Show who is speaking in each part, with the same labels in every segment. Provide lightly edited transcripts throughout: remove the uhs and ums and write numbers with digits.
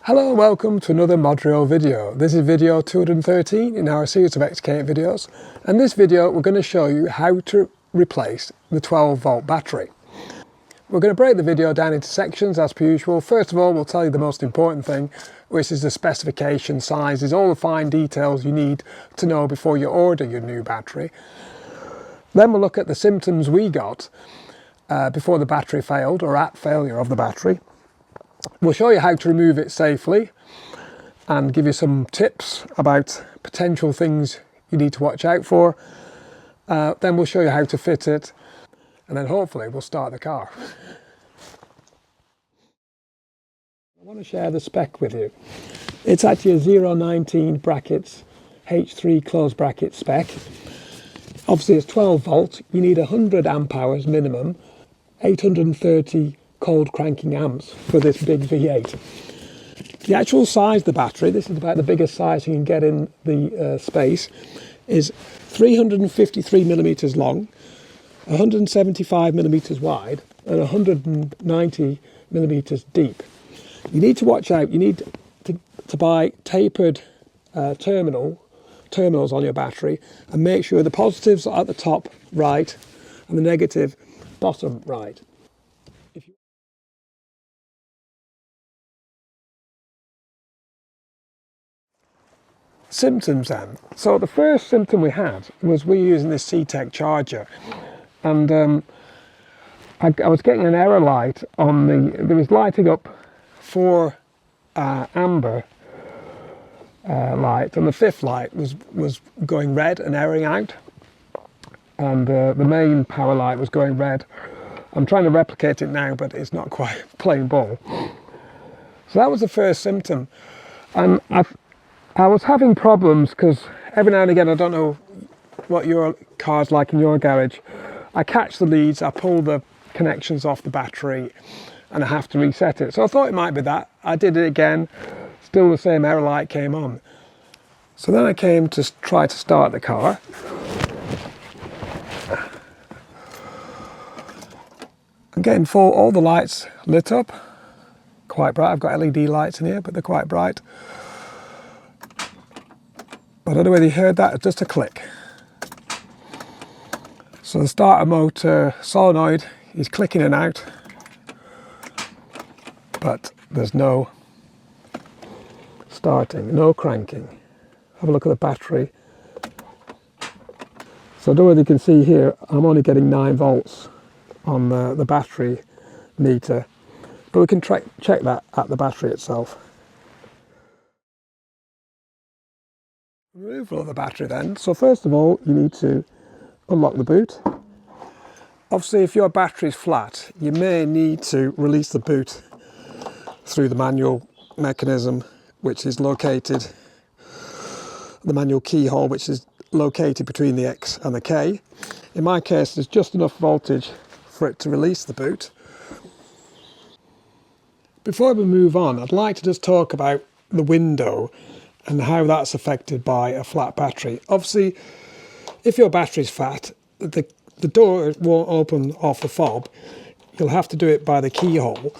Speaker 1: Hello and welcome to another Modurol video. This is video 213 in our series of XK8 videos, and this video we're going to show you how to replace the 12-volt battery. We're going to break the video down into sections as per usual. First of all, we'll tell you the most important thing, which is the specification, sizes, all the fine details you need to know before you order your new battery. Then we'll look at the symptoms we got before the battery failed or at failure of the battery. We'll show you how to remove it safely and give you some tips about potential things you need to watch out for. Then we'll show you how to fit it, and then hopefully we'll start the car. I want to share the spec with you. It's actually a 019 brackets H3 close bracket spec. Obviously it's 12 volt, you need 100 amp hours minimum, 830 cold cranking amps for this big V8. The actual size of the battery, this is about the biggest size you can get in the space, is 353 millimeters long, 175 millimeters wide, and 190 millimeters deep. You need to watch out, you need to buy tapered terminals on your battery, and make sure the positives are at the top right and the negative bottom right. Symptoms then. So the first symptom we had was we were using this C-Tech charger, and I was getting an error light on there was lighting up 4 amber light, and the 5th light was going red and erroring out, and the main power light was going red. I'm trying to replicate it now, but it's not quite playing ball. So that was the first symptom, and I was having problems because every now and again, I don't know what your car's like in your garage, I catch the leads, I pull the connections off the battery and I have to reset it. So I thought it might be that. I did it again, still the same error light came on. So then I came to try to start the car. I'm getting all the lights lit up, quite bright. I've got LED lights in here, but they're quite bright. I don't know whether you heard that, just a click. So the starter motor solenoid is clicking in and out, but there's no starting, no cranking. Have a look at the battery. So I don't know whether you can see here, I'm only getting 9 volts on the battery meter, but we can check that at the battery itself. Removal of the battery then. So first of all, you need to unlock the boot. Obviously, if your battery is flat, you may need to release the boot through the manual mechanism, which is located, the manual keyhole, which is located between the X and the K. In my case, there's just enough voltage for it to release the boot. Before we move on, I'd like to just talk about the window and how that's affected by a flat battery. Obviously, if your battery's flat, the door won't open off the fob. You'll have to do it by the keyhole.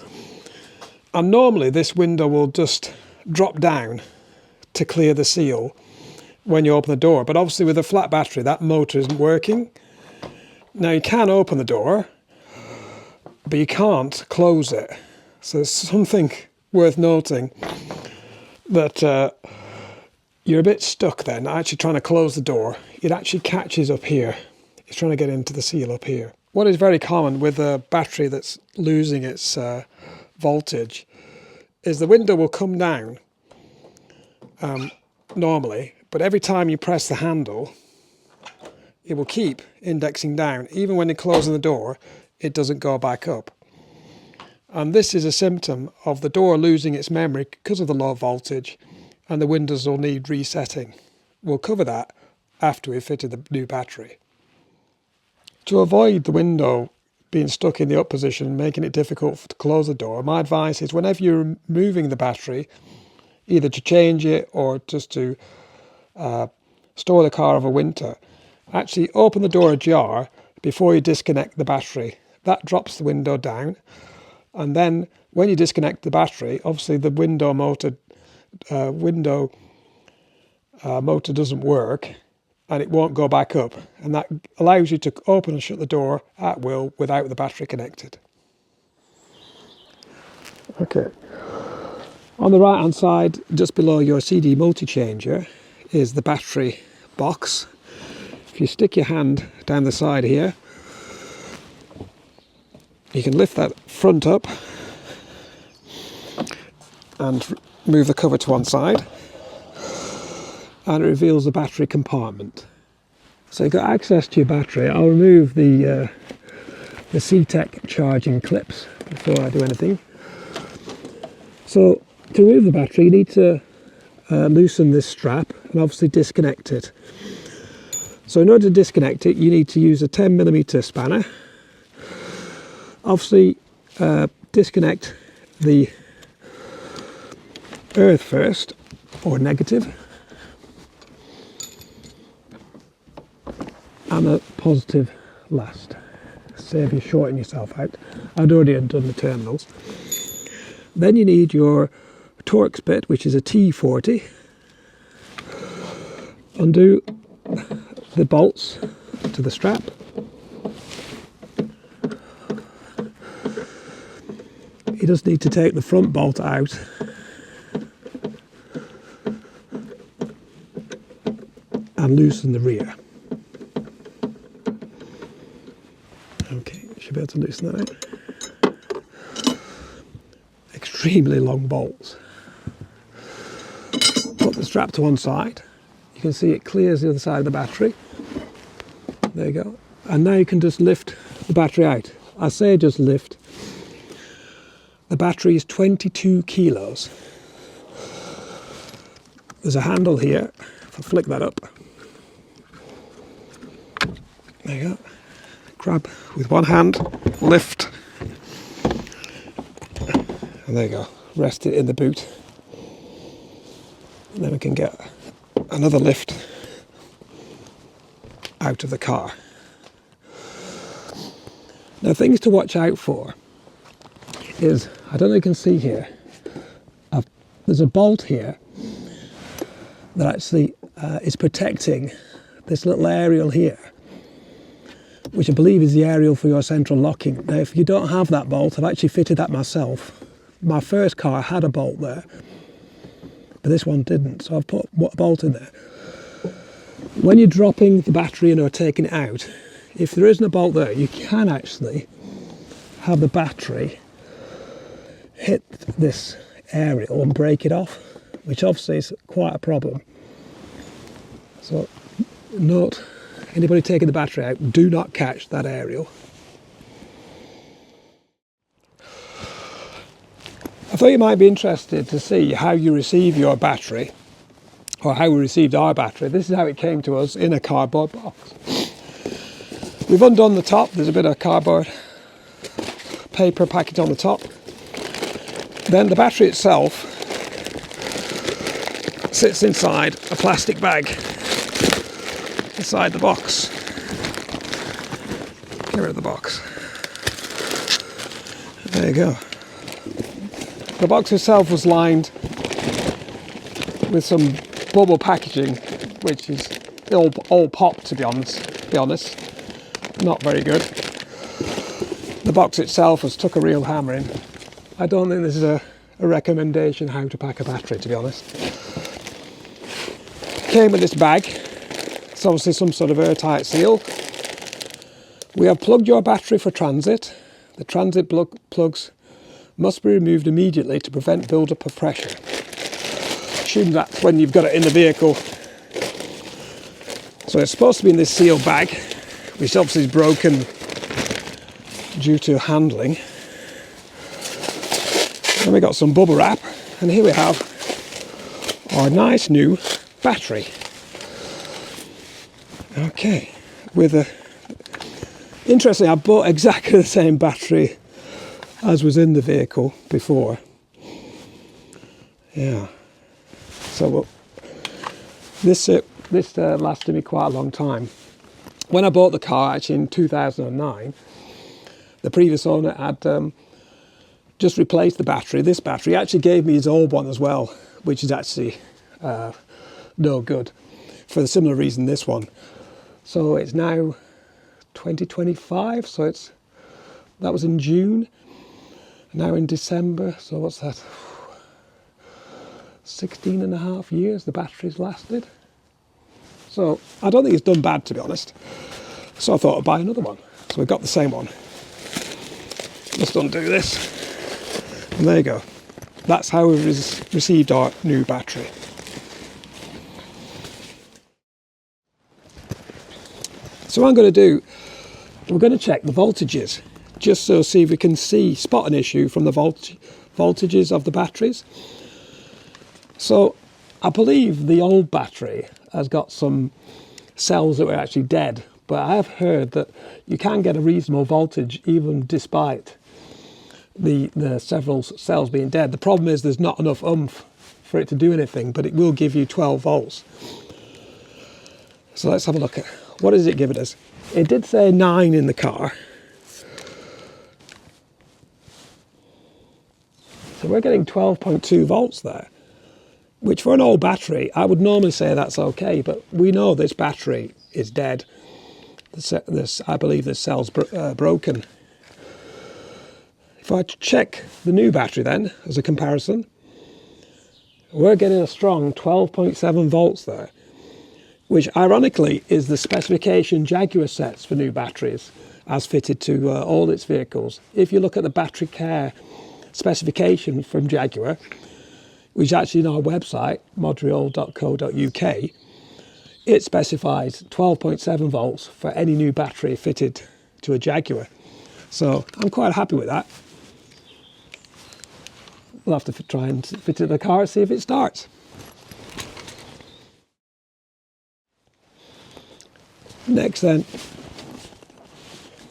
Speaker 1: And normally this window will just drop down to clear the seal when you open the door. But obviously with a flat battery, that motor isn't working. Now you can open the door, but you can't close it. So it's something worth noting, that you're a bit stuck then, actually trying to close the door. It actually catches up here. It's trying to get into the seal up here. What is very common with a battery that's losing its voltage is the window will come down normally, but every time you press the handle, it will keep indexing down. Even when you're closing the door, it doesn't go back up. And this is a symptom of the door losing its memory because of the low voltage, and the windows will need resetting. We'll cover that after we've fitted the new battery. To avoid the window being stuck in the up position, making it difficult to close the door, my advice is whenever you're moving the battery, either to change it or just to store the car over winter, actually open the door ajar before you disconnect the battery. That drops the window down, And then when you disconnect the battery, obviously the window motor doesn't work, and it won't go back up, and that allows you to open and shut the door at will without the battery connected. Okay, on the right hand side, just below your CD multi-changer, is the battery box. If you stick your hand down the side here, you can lift that front up and move the cover to one side, and it reveals the battery compartment. So you've got access to your battery. I'll remove the C-Tech charging clips before I do anything. So to remove the battery, you need to loosen this strap and obviously disconnect it. So in order to disconnect it, you need to use a 10mm spanner. Obviously disconnect the earth first, or negative, and the positive last. Save you shorting yourself out. I'd already undone the terminals. Then you need your Torx bit, which is a T40. Undo the bolts to the strap. You just need to take the front bolt out and loosen the rear. Okay, you should be able to loosen that out. Extremely long bolts. Put the strap to one side. You can see it clears the other side of the battery. There you go. And now you can just lift the battery out. I say just lift. The battery is 22 kilos. There's a handle here. If I flick that up, there you go. Grab with one hand, lift, and there you go. Rest it in the boot. And then we can get another lift out of the car. Now, things to watch out for is, I don't know if you can see here, there's a bolt here that actually is protecting this little aerial here, which I believe is the aerial for your central locking. Now, if you don't have that bolt, I've actually fitted that myself. My first car had a bolt there, but this one didn't, so I've put a bolt in there. When you're dropping the battery in or taking it out, if there isn't a bolt there, you can actually have the battery hit this aerial and break it off, which obviously is quite a problem. So note, anybody taking the battery out, do not catch that aerial. I thought you might be interested to see how you receive your battery, or how we received our battery. This is how it came to us in a cardboard box. We've undone the top. There's a bit of cardboard paper package on the top. Then the battery itself sits inside a plastic bag inside the box. Get rid of the box. There you go. The box itself was lined with some bubble packaging, which is all popped, to be honest. Not very good. The box itself has took a real hammering. I don't think this is a recommendation how to pack a battery, to be honest. Came with this bag. It's obviously some sort of airtight seal. We have plugged your battery for transit. The transit plugs must be removed immediately to prevent build-up of pressure. Assume that's when you've got it in the vehicle. So it's supposed to be in this sealed bag, which obviously is broken due to handling. Then we got some bubble wrap, and here we have our nice new battery. Okay, interestingly, I bought exactly the same battery as was in the vehicle before. Yeah. So this lasted me quite a long time. When I bought the car, actually in 2009, the previous owner had just replaced the battery. This battery actually gave me his old one as well, which is actually no good for the similar reason this one. So it's now 2025, so that was in June, now in December, so what's that, 16 and a half years the battery's lasted. So I don't think it's done bad, to be honest. So I thought I'd buy another one. So we've got the same one. Just undo this, and there you go. That's how we've received our new battery. So what I'm going to do, we're going to check the voltages, just so see if we can spot an issue from the voltages of the batteries. So I believe the old battery has got some cells that were actually dead, but I have heard that you can get a reasonable voltage even despite the several cells being dead. The problem is there's not enough oomph for it to do anything, but it will give you 12 volts. So let's have a look at what is it giving us. It did say 9 in the car. So we're getting 12.2 volts there, which for an old battery, I would normally say that's okay, but we know this battery is dead. I believe this cell's broken. If I check the new battery then, as a comparison, we're getting a strong 12.7 volts there, which ironically is the specification Jaguar sets for new batteries as fitted to all its vehicles. If you look at the battery care specification from Jaguar, which is actually on our website, modurol.co.uk, it specifies 12.7 volts for any new battery fitted to a Jaguar. So I'm quite happy with that. We'll have to try and fit it in the car and see if it starts. Next then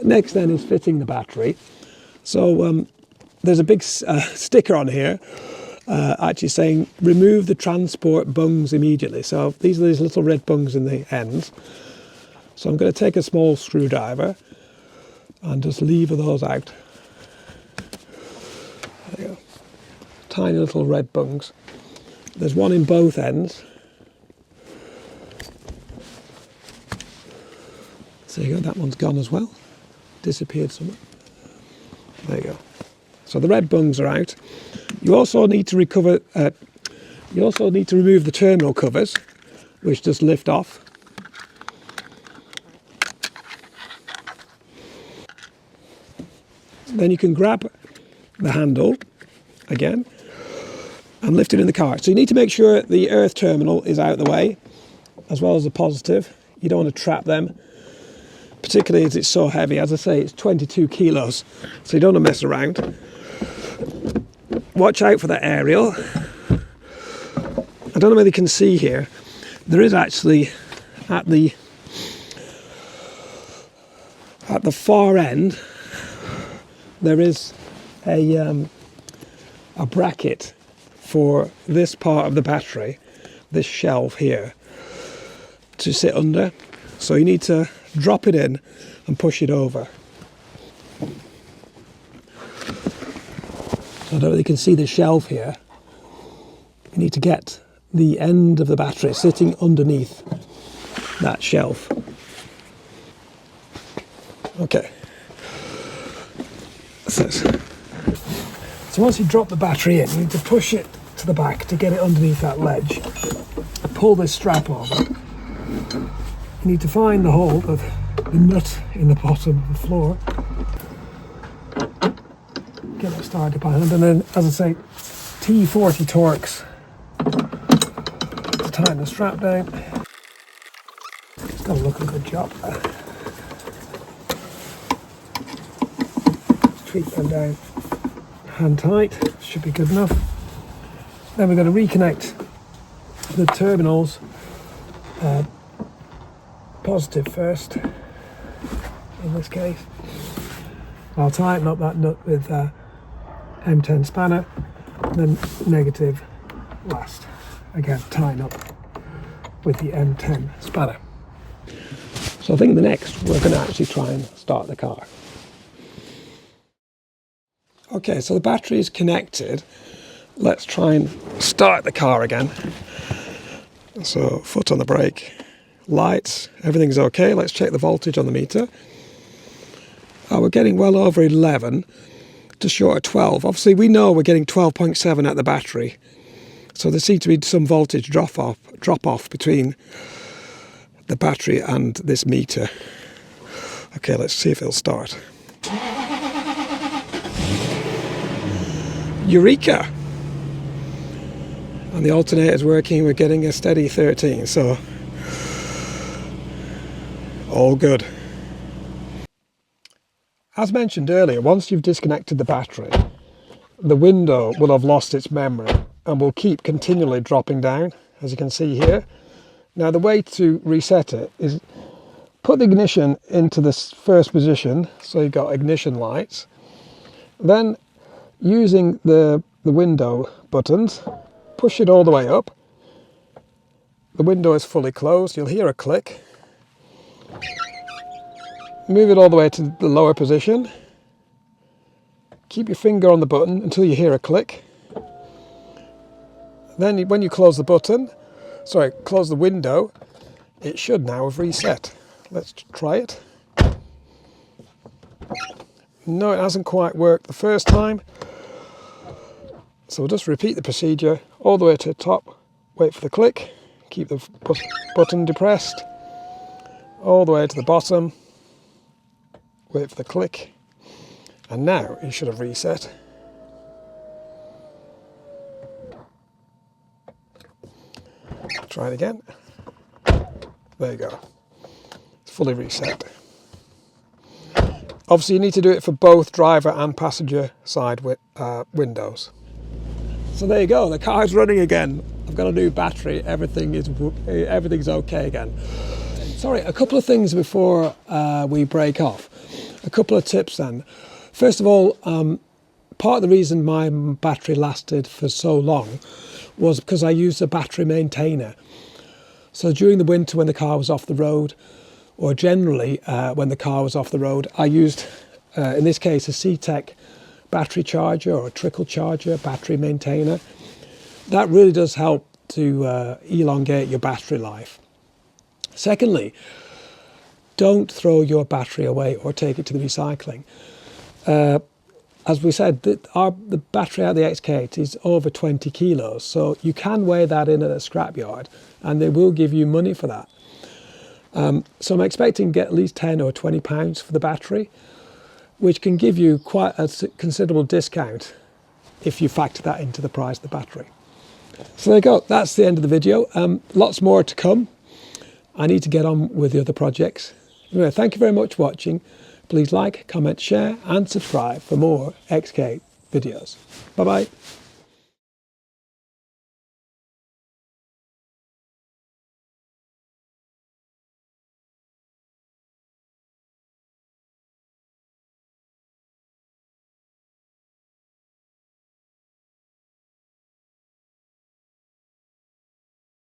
Speaker 1: is fitting the battery. So there's a big sticker on here actually saying remove the transport bungs immediately. So these are these little red bungs in the ends. So I'm going to take a small screwdriver and just lever those out. There you go. Tiny little red bungs. There's one in both ends. So there you go, that one's gone as well. Disappeared somewhere. There you go. So the red bungs are out. You also need to remove the terminal covers, which just lift off. Then you can grab the handle again and lift it in the car. So you need to make sure the earth terminal is out of the way, as well as the positive. You don't want to trap them, particularly as it's so heavy. As I say, it's 22 kilos, so you don't want to mess around. Watch out for that aerial. I don't know whether you can see here, there is actually at the far end there is a bracket for this part of the battery, this shelf here, to sit under. So you need to drop it in and push it over. So I don't know if you can see the shelf here. You need to get the end of the battery sitting underneath that shelf. Okay. So once you drop the battery in, you need to push it to the back to get it underneath that ledge. Pull this strap over. You need to find the hole of the nut in the bottom of the floor. Get it started by hand, and then, as I say, T40 Torx to tighten the strap down. It's got to look a good job. Tweak them down hand tight, should be good enough. Then we're going to reconnect the terminals, positive first in this case. I'll tighten up that nut with M10 spanner, and then negative last. Again, tighten up with the M10 spanner. So I think the next we're going to actually try and start the car. Okay, so the battery is connected. Let's try and start the car again. So foot on the brake, lights, everything's okay. Let's check the voltage on the meter. We're getting well over 11, just short of 12. Obviously we know we're getting 12.7 at the battery. So there seems to be some voltage drop off between the battery and this meter. Okay, let's see if it'll start. Eureka! And the alternator's working, we're getting a steady 13, so all good. As mentioned earlier, once you've disconnected the battery, the window will have lost its memory and will keep continually dropping down, as you can see here. Now the way to reset it is put the ignition into this first position, so you've got ignition lights. Then using the window buttons, push it all the way up. The window is fully closed, you'll hear a click. Move it all the way to the lower position. Keep your finger on the button until you hear a click. Then when you close the close the window, it should now have reset. Let's try it. No, it hasn't quite worked the first time. So we'll just repeat the procedure all the way to the top, wait for the click, keep the button depressed, all the way to the bottom, wait for the click, and now it should have reset. Try it again. There you go. It's fully reset. Obviously you need to do it for both driver and passenger side windows. So there you go, the car's running again. I've got a new battery, everything's okay again. Sorry, a couple of things before we break off. A couple of tips then. First of all, part of the reason my battery lasted for so long was because I used a battery maintainer. So during the winter when the car was off the road, or generally when the car was off the road, I used, in this case, a C-Tech battery charger or a trickle charger, battery maintainer. That really does help to elongate your battery life. Secondly, don't throw your battery away or take it to the recycling. As we said, the battery out of the XK8 is over 20 kilos, so you can weigh that in at a scrapyard and they will give you money for that. So I'm expecting to get at least 10 or 20 pounds for the battery, which can give you quite a considerable discount if you factor that into the price of the battery. So there you go, that's the end of the video. Lots more to come. I need to get on with the other projects. Anyway, thank you very much for watching. Please like, comment, share and subscribe for more XK videos. Bye bye.